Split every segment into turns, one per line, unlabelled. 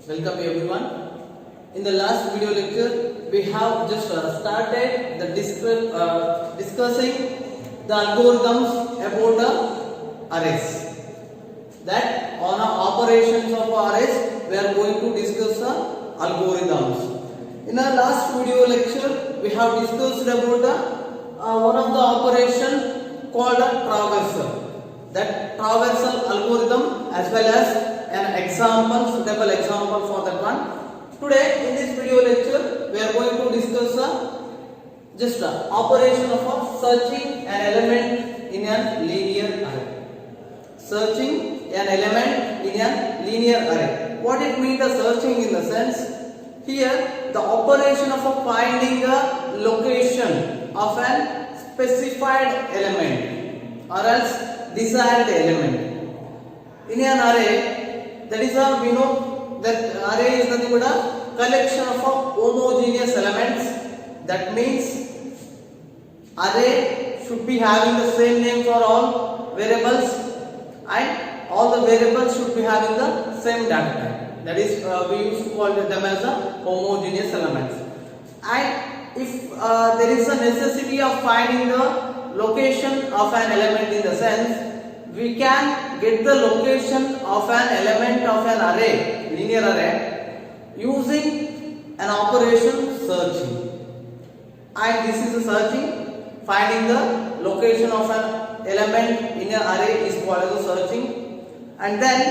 Welcome everyone. In the last video lecture, we have just started the discussing the algorithms about the arrays. That on operations of arrays, we are going to discuss the algorithms. In our last video lecture, we have discussed about the one of the operation called a traversal. That traversal algorithm as well as an example, suitable example for that one. Today in this video lecture, we are going to discuss just operation of searching an element in a linear array. Searching an element in a linear array. What it means the searching in the sense? Here the operation of finding a location of an specified element or else desired element in an array. That is we know that array is nothing but a collection of homogeneous elements. That means array should be having the same name for all variables and all the variables should be having the same data type. That is we used to call them as the homogeneous elements. And if there is a necessity of finding the location of an element in the sense, we can get the location of an element of an array, linear array, using an operation searching. And this is a searching. Finding the location of an element in an array is called as a searching. And then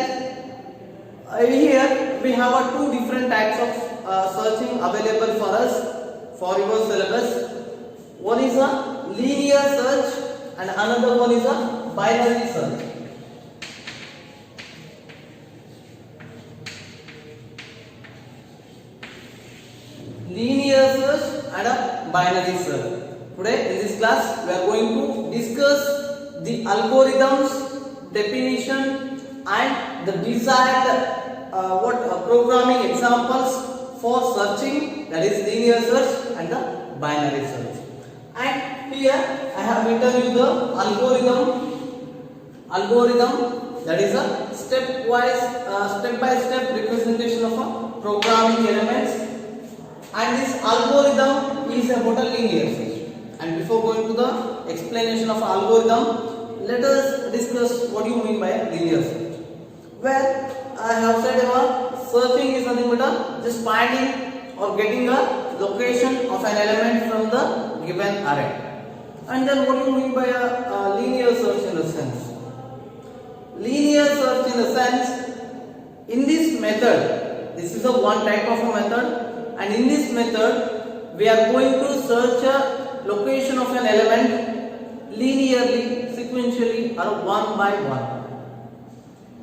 here we have two different types of searching available for us for your syllabus. One is a linear search and another one is a binary search. Linear search and a binary search. Today in this class we are going to discuss the algorithms, definition and the desired programming examples for searching, that is linear search and the binary search. And here I have written you the algorithm, that is a step-by-step representation of a programming elements, and this algorithm is about a linear search. And before going to the explanation of algorithm, let us discuss what you mean by a linear search. Well, I have said searching is nothing but just finding or getting a location of an element from the given array. And then what do you mean by a linear search in the sense? Linear search in the sense, in this method, this is a one type of a method, and in this method we are going to search a location of an element linearly, sequentially or one by one.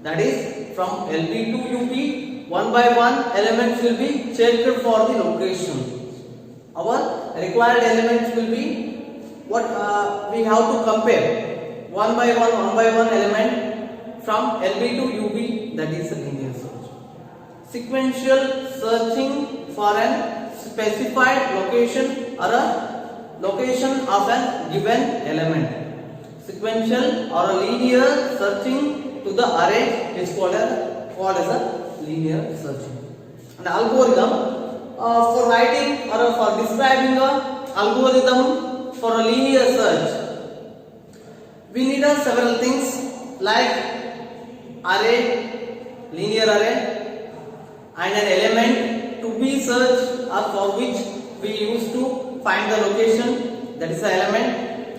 That is from LP to UP, one by one elements will be checked for the location. Our required elements will be what we have to compare one by one element from LB to UB, that is a linear search. Sequential searching for a specified location or a location of a given element. Sequential or a linear searching to the array is called as a linear searching. An algorithm for writing or for describing a algorithm for a linear search, we need several things like array, linear array, and an element to be searched or for which we used to find the location, that is the element,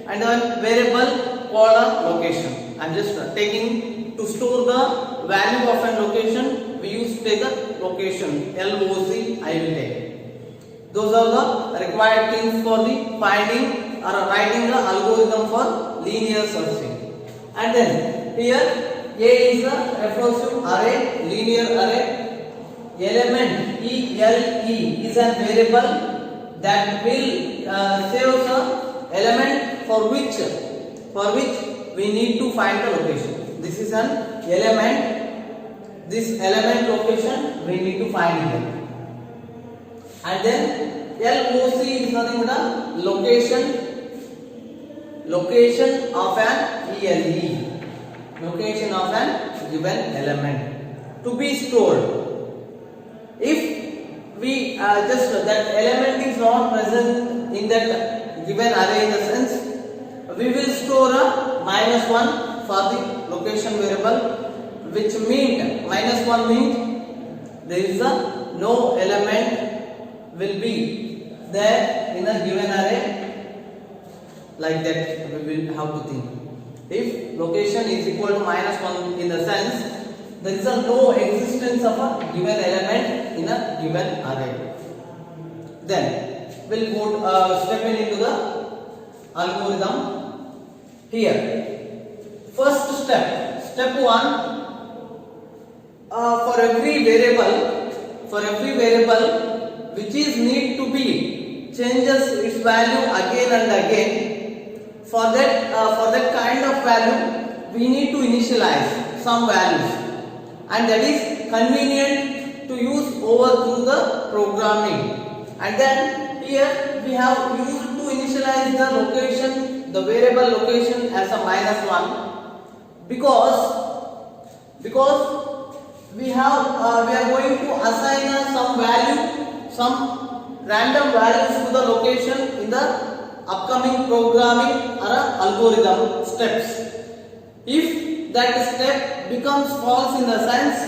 and a variable called a location. I am just taking to store the value of a location, we used to take a location, LOC I will take. Those are the required things for the finding or writing the algorithm for linear searching. And then here A is a recursive array, linear array. Element ELE is a variable that will save the element for which we need to find the location. This is an element. This element location we need to find it. And then LOC is nothing but a location of an ELE. Location of an given element to be stored. just that element is not present in that given array in the sense we will store a -1 for the location variable, which means -1 means there is a no element will be there in a given array. Like that we will have to think. If location is equal to -1 in the sense there is a no existence of a given element in a given array. Then we'll go step into the algorithm. Here first step, step 1, for every variable which is need to be changes its value again and again, for that kind of value we need to initialize some values, and that is convenient to use over through the programming. And then here we have used to initialize the location, the variable location as a -1 because we are going to assign some value, some random values to the location in the upcoming programming or algorithm steps. If that step becomes false in the sense,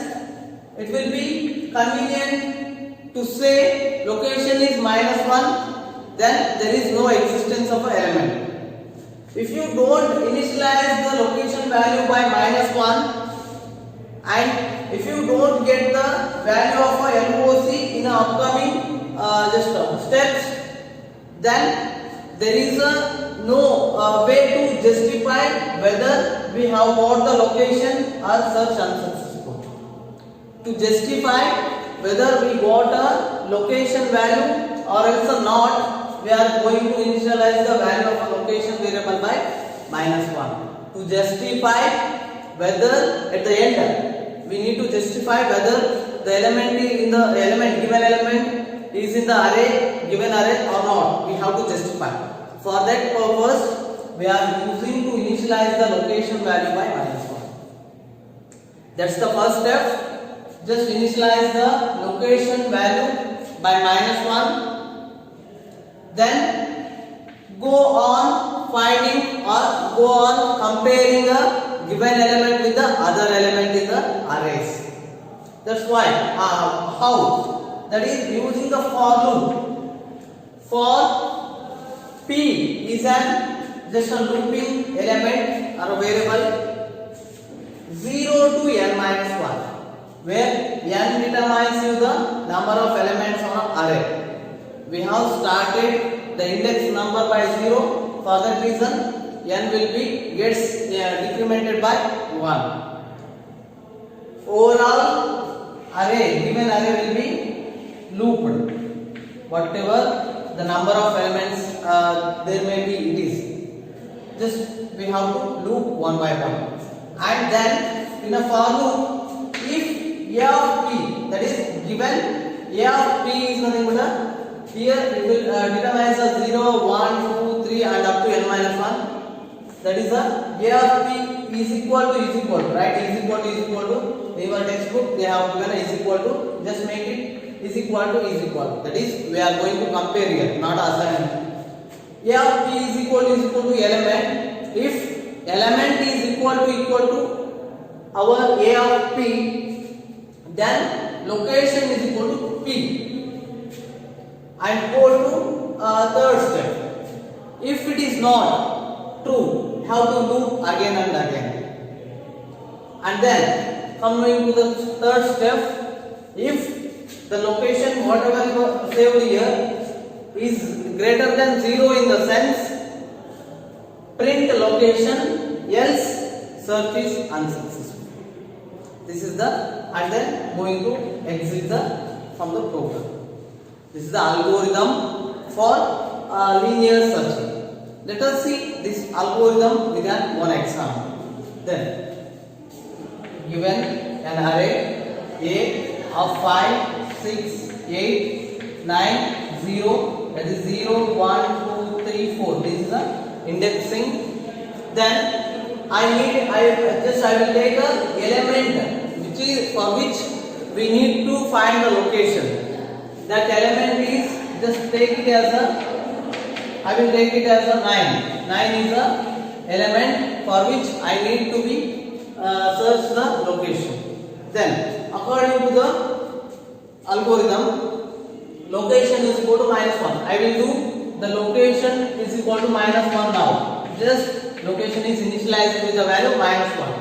it will be convenient to say location is -1, then there is no existence of an element. If you don't initialize the location value by -1 and if you don't get the value of a LOC in the upcoming steps, then there is no way to justify whether we have got the location or search unsuccessful. To justify whether we got a location value or else not, we are going to initialize the value of a location variable by -1. To justify whether at the end we need to justify whether the element in the given element is in the given array or not, we have to justify. For that purpose we are using to initialize the location value by -1. That's the first step. Just initialize the location value by -1, then go on finding or go on comparing a given element with the other element in the arrays. That's why how, that is using the for loop. For p is just a looping element or a variable 0 to n minus 1, where n determines you the number of elements on an array. We have started the index number by 0. For that reason n will be gets decremented by 1. Overall array, given array will be looped. Whatever the number of elements there may be, it is just we have to loop one by one. And then in a for loop, if a of p, that is given a of p is nothing but here it will determine as 0, 1, 2, 3 and up to n minus 1. That is a of p is equal to, right? Is equal to in your textbook they have given is equal to, just make it is equal to. That is we are going to compare here, not assign. A of p is equal to element. If element is equal to our a of p, then location is equal to p. And go to third step. If it is not true, have to loop again and again. And then coming to the third step, if the location whatever you saved here is greater than 0 in the sense, print location, else search is unsuccessful. This is the, and then going to exit from the program. This is the algorithm for linear searching. Let us see this algorithm with one example. Then given an array A of 5, 6, 8, 9, 0, that is 0, 1, 2, 3, 4. This is the indexing. Then I will take a element which is for which we need to find the location. that element is, just take it as a, I will take it as a 9. 9 is the element for which I need to be search the location. Then according to the algorithm, location is equal to -1. I will do the location is equal to -1 now. Just location is initialized with the value -1.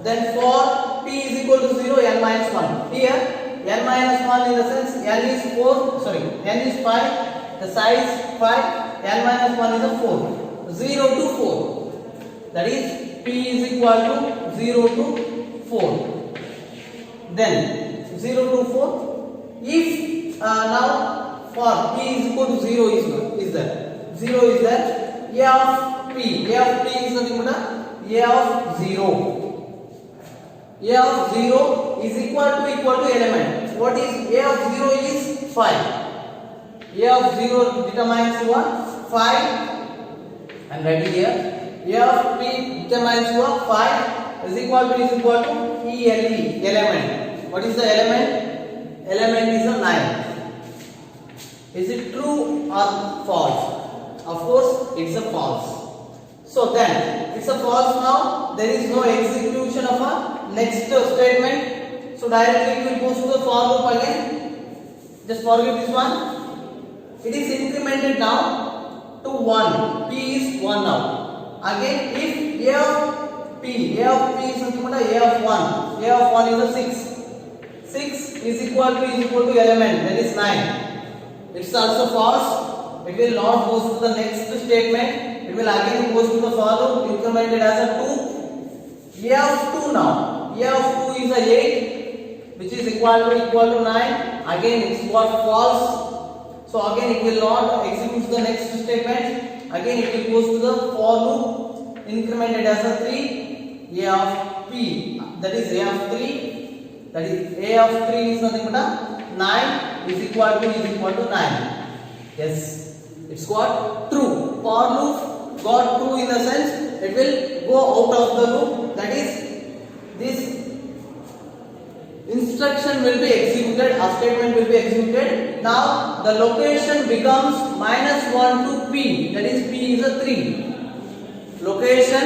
Then for p is equal to 0, n minus 1. Here n minus 1 in the sense n is 4, sorry, n is 5, the size 5, n minus 1 is a 4. 0 to 4. That is p is equal to 0 to 4. Then 0 to 4. If now for p is equal to 0 is there. 0 is there. A of p. A of p is nothing but a of 0. A of 0 is equal to element. What is a of 0 is 5. A of 0 determines what? 5. And write it here. A of p determines what? 5 is equal to ELE, element. What is the element? Element is a 9. Is it true or false? Of course, it's a false. So then, it's a false now. There is no execution of a next statement. So directly we will go to the for loop again. Just forget this one. It is incremented now to 1. P is 1 now. Again, if a of p is something like a of 1. A of 1 is a 6. 6 is equal to element, that is 9. It's also false. It will not go to the next statement. It will again go to the for loop, incremented as a 2. A of 2 now. A of 2 is a 8, which is equal to 9. Again, it's what? False. So again, it will not execute the next statement. Again, it will go to the for loop, incremented as a 3. A of p, that is a of 3. That is a of 3 is nothing but 9 is equal to 9. Yes, it's got true. For loop got true in the sense it will go out of the loop. That is, this instruction will be executed, a statement will be executed. Now the location becomes -1 to p. That is, p is a 3. Location,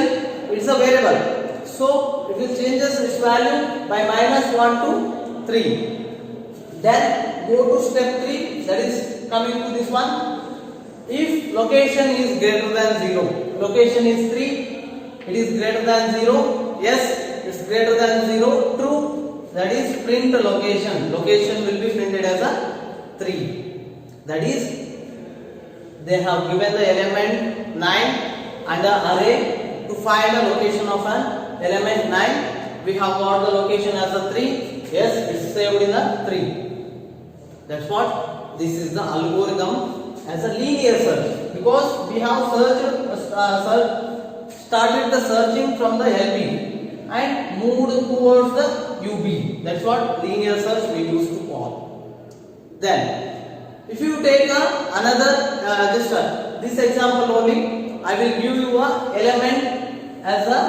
it's a variable. So it will changes its value by -1 to 3. Then go to step 3. That is coming to this one. If location is greater than 0, location is 3. It is greater than 0. Yes, it's greater than 0. True. That is print location. Location will be printed as a 3. That is, they have given the element 9 and the array to find the location of an element 9. We have got the location as a 3. Yes, it's saved in a 3. That's what this is the algorithm as a linear search, because we have started the searching from the LB and moved towards the UB. That's what linear search we used to call. Then, if you take another this example only, I will give you a element as a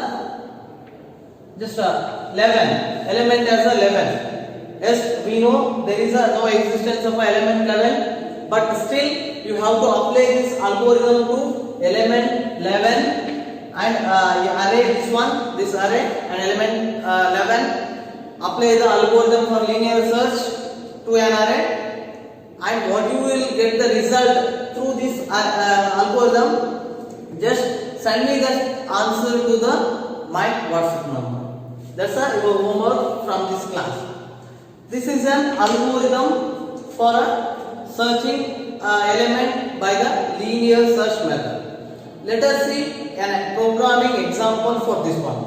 11. Element as a 11. Yes, we know there is no existence of element 11, but still you have to apply this algorithm to element 11 and array this array and element 11. Apply the algorithm for linear search to an array, and what you will get the result through this algorithm. Just send me the answer to my WhatsApp number. That's your homework from this class. This is an algorithm for searching element by the linear search method. Let us see a programming example for this one.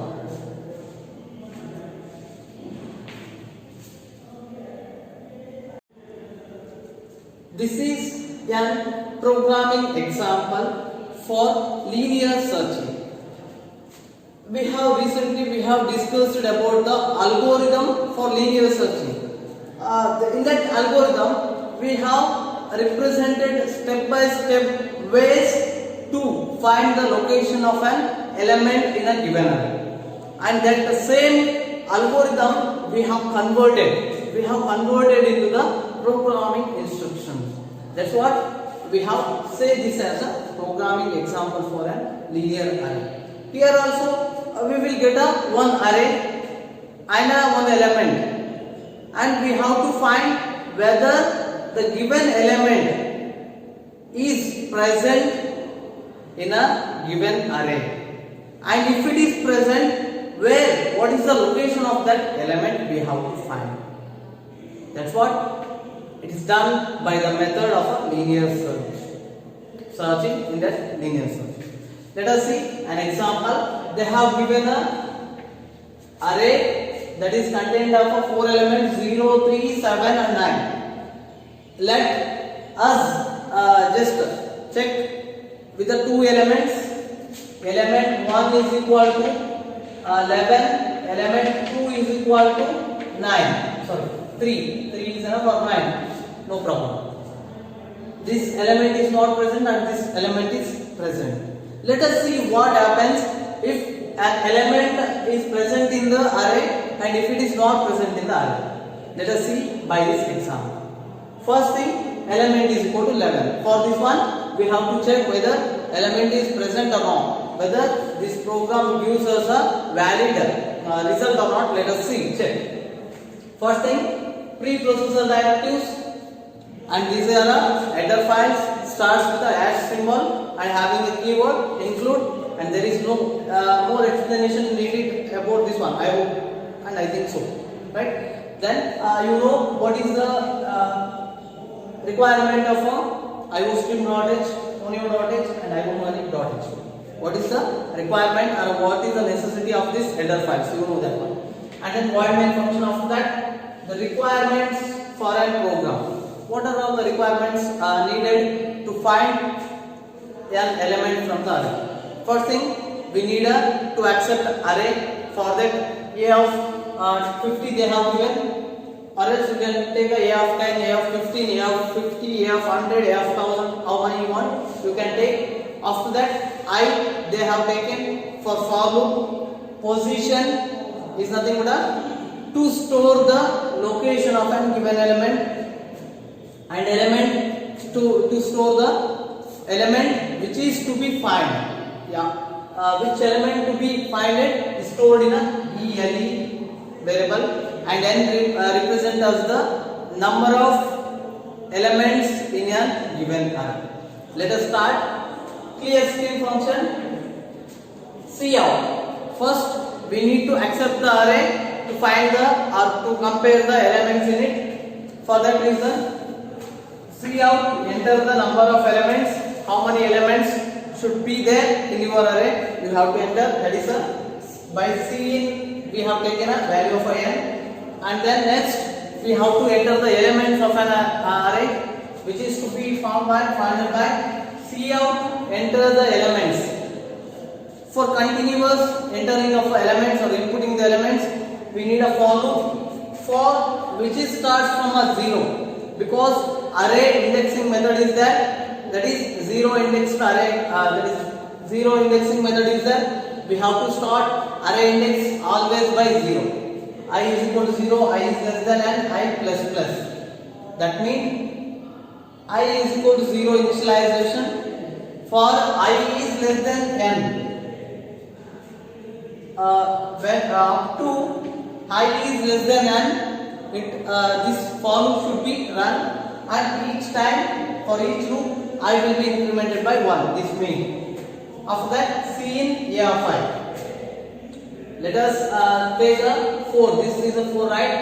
This is a programming example for linear searching. We have recently discussed about the algorithm for linear searching. In that algorithm, we have represented step by step ways to find the location of an element in a given array, and that the same algorithm we have converted into the programming instructions. That's what we have say this as a programming example for a linear array. Here also we will get a one array and a one element, and we have to find whether the given element is present in a given array, and if it is present, where, what is the location of that element we have to find. That's what it is done by the method of a linear search, searching in that linear search. Let us see an example. They have given a array that is contained of 4 elements 0, 3, 7 and 9. Let us just check with the 2 elements. Element 1 is equal to 11, element 2 is equal to 9. Sorry, 3 is enough for 9. No problem. This element is not present and this element is present. Let us see what happens if an element is present in the array and if it is not present in the array. Let us see by this example. First thing, element is equal to 11. For this one, we have to check whether element is present or not, whether this program gives us a valid result or not. Let us see, check. First thing, preprocessor directives, and these are header files, starts with a hash symbol and having the keyword include, and there is no more explanation needed about this one, I hope and I think so, right? Then you know what is the requirement of iostream.h, onio.h and iomonic.h. What is the requirement or what is the necessity of this header files? You know that one. And then void main function after that, the requirements for a program. What are all the requirements needed to find an element from the array? First thing, we need to accept array. For that, a of 50 they have given, or else you can take a of 10, a of 15, a of 50, a of 100, a of 1000, how many you want, you can take. After that, I they have taken for loop. Position is nothing but to store the location of an given element, and element to store the element which is to be find. Which element to be finded is stored in a ELE variable, and then represent as the number of elements in a given array. Let us start. Clear string function. Cout. First, we need to accept the array to find the or to compare the elements in it. For that reason, Cout, enter the number of elements, how many elements should be there in your array, you have to enter. That is by Cin we have taken a value of n, and then next we have to enter the elements of an array which is to be found by Cout, enter the elements. For continuous entering of elements or inputting the elements, we need a for loop, for which is starts from a 0, because array indexing method is there, that is zero indexed array, that is zero indexing method is there. We have to start array index always by 0. I is equal to 0, I is less than n, I plus plus. That means I is equal to 0 initialization. For I is less than n, when up to I is less than n, this for loop should be run, and each time for each loop I will be incremented by 1. This means after that Cin a of I. Let us take a 4. This is a 4, right?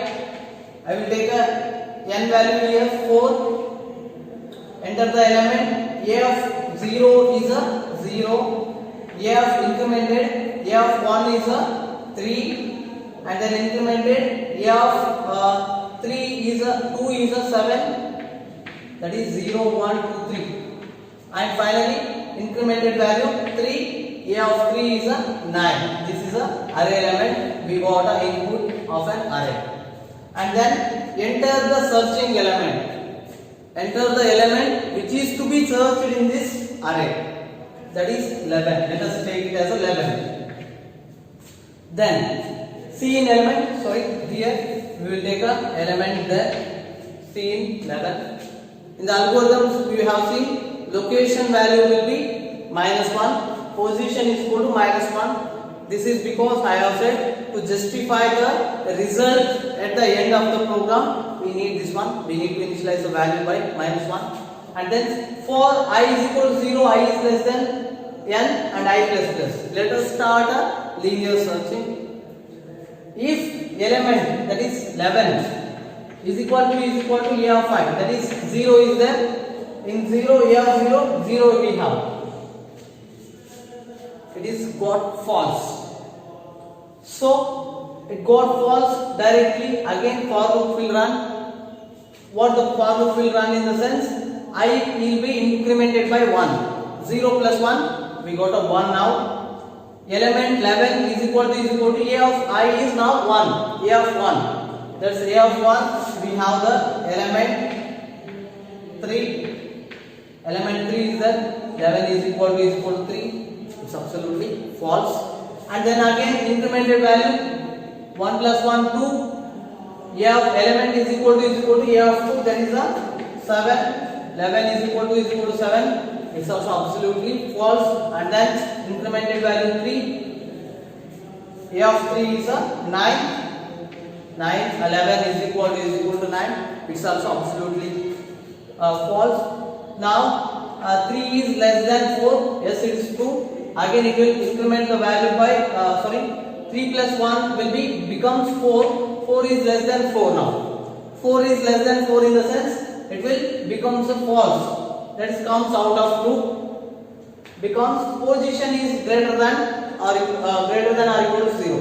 I will take a n value here 4. Enter the element. A of 0 is a 0. A of incremented. A of 1 is a 3. And then incremented. A of 3 is a 2 is a 7. That is 0, 1, 2, 3. And finally incremented value 3. A of 3 is a 9. This is a array element. We got a input of an array. And then enter the searching element. Enter the element which is to be searched in this array. That is 11. Let us take it as 11. Then Cin element. Sorry, here we will take a element there. 16, 11. In the algorithms we have seen location value will be -1, position is equal to -1. This is because I have said to justify the result at the end of the program, we need this one. We need to initialize the value by -1. And then for I is equal to 0, I is less than n and I plus plus. Let us start a linear searching. If element that is 11 is equal to a of 5, that is 0 is there. In 0, a of 0, 0 we have. It is got false. So it got false directly. Again for loop will run. What the for loop will run in the sense, I will be incremented by 1. 0 plus 1, we got a 1 now. Element 11 is equal to a of I is now 1. A of 1. That's a of 1. We have the element 3. Element 3 is that 11 is equal to 3. It's absolutely false. And then again incremented value 1 plus 1 2. A of element is equal to a of 2. That is a 7. 11 is equal to 7. It's also absolutely false. And then incremented value 3. A of 3 is a 9. 9. 11 is equal to 9. It's also absolutely false. Now 3 is less than 4. Yes, it is true. Again it will increment the value by 3 plus 1 will becomes 4. 4 is less than 4 now. 4 is less than 4 in the sense it will becomes a false. That comes out of loop. Becomes position is greater than or equal to 0.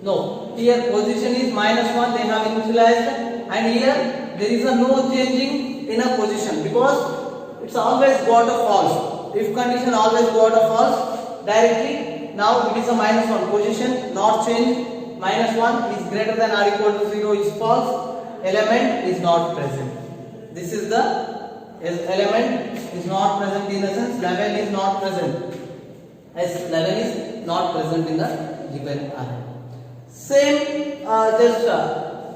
No, here position is -1. They have initialized, and here there is a no changing in a position because it's always got a false. If condition always got a false directly. Now it is a -1. Position not changed. -1 is greater than or equal to 0 is false. Element is not present. This is the element is not present in the sense 11 is not present. As 11 is not present in the given array. Same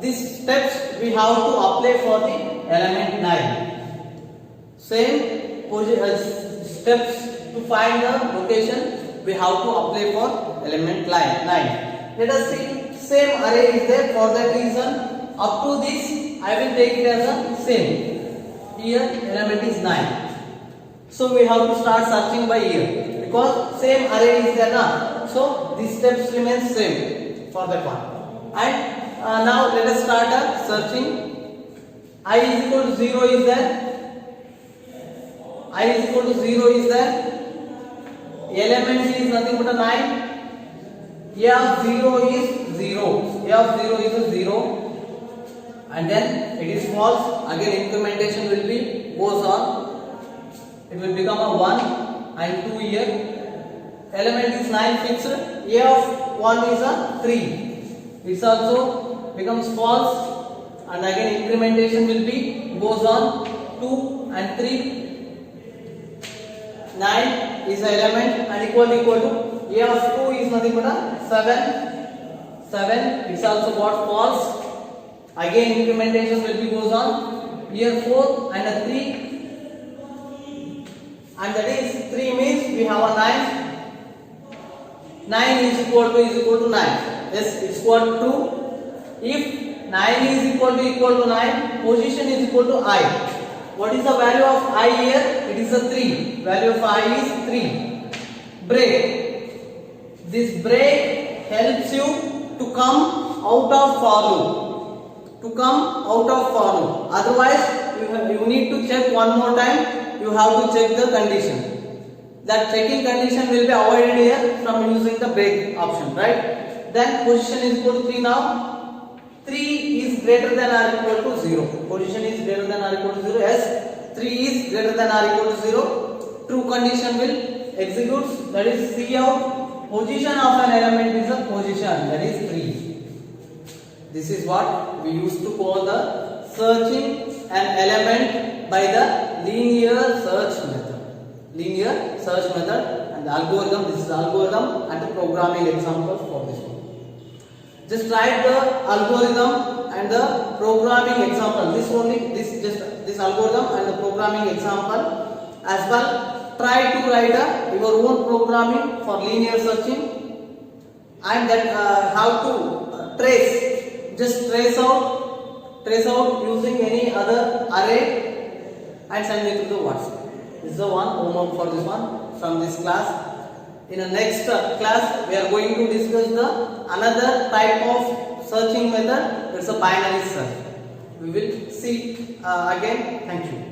these steps we have to apply for the element 9. Same steps to find the location we have to apply for element 9. Let us see, same array is there. For that reason, up to this I will take it as a same. Here element is 9. So we have to start searching by here because same array is there now. So these steps remain same for that one. And now let us start searching. I is equal to 0 is there. I is equal to 0 is there. Element is nothing but a 9. A of 0 is 0. A of 0 is a 0. And then it is false. Again incrementation will be goes on. It will become a 1 and 2 here. Element is 9 fixed. A of 1 is a 3. It also becomes false. And again incrementation will be goes on 2 and 3. 9 is an element and equal to A of 2 is nothing but a 7. 7 is also got false. Again incrementation will be goes on. Here 4 and a 3. And that is 3 means we have a 9. 9 is equal to 9. Yes, it's got true. If 9 is equal to 9, position is equal to I. What is the value of I here? It is a 3. Value of I is 3. Break. This break helps you to come out of for loop. Otherwise, you need to check one more time. You have to check the condition. That checking condition will be avoided here from using the break option, right? Then position is equal to 3 now. 3 is greater than or equal to 0. Position is greater than or equal to 0. Yes, 3 is greater than or equal to 0. True condition will execute. That is C out. Position of an element is a position. That is 3. This is what we used to call the searching an element by the linear search method. Linear search method and the algorithm. This is the algorithm and the programming example for this one. Just write the algorithm and the programming example. This algorithm and the programming example as well. Try to write your own programming for linear searching, and that how to trace. Just trace out using any other array and send it to the WhatsApp. This is the one homework for this one from this class. In the next class, we are going to discuss the another type of searching method. It's a binary search. We will see again. Thank you.